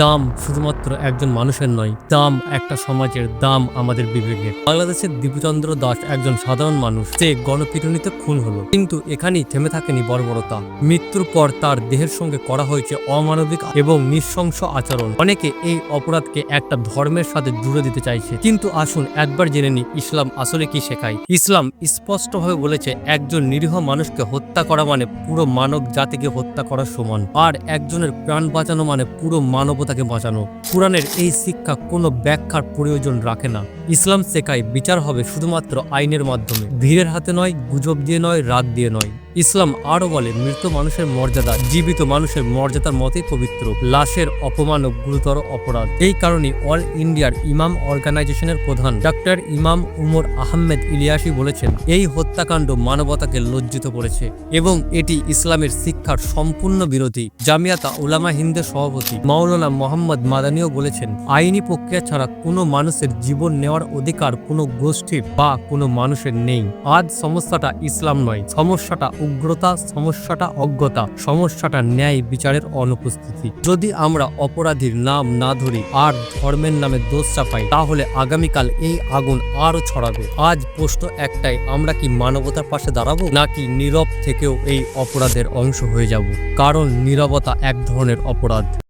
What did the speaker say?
দাম শুধুমাত্র একজন মানুষের নয়, দাম একটা সমাজের, দাম আমাদের বিবেকের। বাংলাদেশের দীপচন্দ্র দাস একজন সাধারণ মানুষ, যে গণপিটুনিতে খুন হলো, কিন্তু এখানেই থেমে থাকেনি বর্বরতা। মৃত্যুর পর তার দেহের সঙ্গে করা হয়েছে অমানবিক এবং নৃশংস আচরণ। অনেকে এই অপরাধকে একটা ধর্মের সাথে জুড়ে দিতে চাইছে, কিন্তু আসুন একবার জেনে নি ইসলাম আসলে কি শেখায়। ইসলাম স্পষ্টভাবে বলেছে, একজন নিরীহ মানুষকে হত্যা করা মানে পুরো মানব জাতিকে হত্যা করার সমান, আর একজনের প্রাণ বাঁচানো মানে পুরো মানবতাকে বাঁচানো। কুরআনের এই শিক্ষা কোনো ব্যাখ্যার প্রয়োজন রাখে না। ইসলাম শেখায় বিচার হবে শুধুমাত্র আইনের মাধ্যমে, ভিড়ের হাতে নয়, গুজব দিয়ে নয়, রাগ দিয়ে নয়। ইসলাম আরো বলে, মৃত মানুষের মর্যাদা জীবিত মানুষের মর্যাদার মতোই পবিত্র। লাশের অপমান ও গুরুতর অপরাধ। এই কারণে অল ইন্ডিয়ার ইমাম অর্গানাইজেশনের প্রধান ডক্টর ইমাম উমর আহমেদ ইলিয়াসী বলেছেন, এই হত্যাকাণ্ড মানবতাকে লজ্জিত করেছে এবং এটি ইসলামের শিক্ষার সম্পূর্ণ বিরোধী। জামিয়াতা উলামা হিন্দের সভাপতি মাওলানা মোহাম্মদ মাদানিও বলেছেন, আইনি প্রক্রিয়া ছাড়া কোনো মানুষের জীবন নেওয়ার অধিকার কোনো গোষ্ঠীর বা কোনো মানুষের নেই। আজ সমস্যাটা ইসলাম নয়, সমস্যাটা উগ্রতা, সমস্যাটা অজ্ঞতা, সমস্যাটা ন্যায় বিচারের অনুপস্থিতি। যদি আমরা অপরাধীর নাম না ধরি আর ধর্মের নামে দোষ চাপাই, তাহলে আগামীকাল এই আগুন আরো ছড়াবে। আজ প্রশ্ন একটাই, আমরা কি মানবতার পাশে দাঁড়াবো, নাকি নীরব থেকেও এই অপরাধের অংশ হয়ে যাব? কারণ নীরবতা এক ধরনের অপরাধ।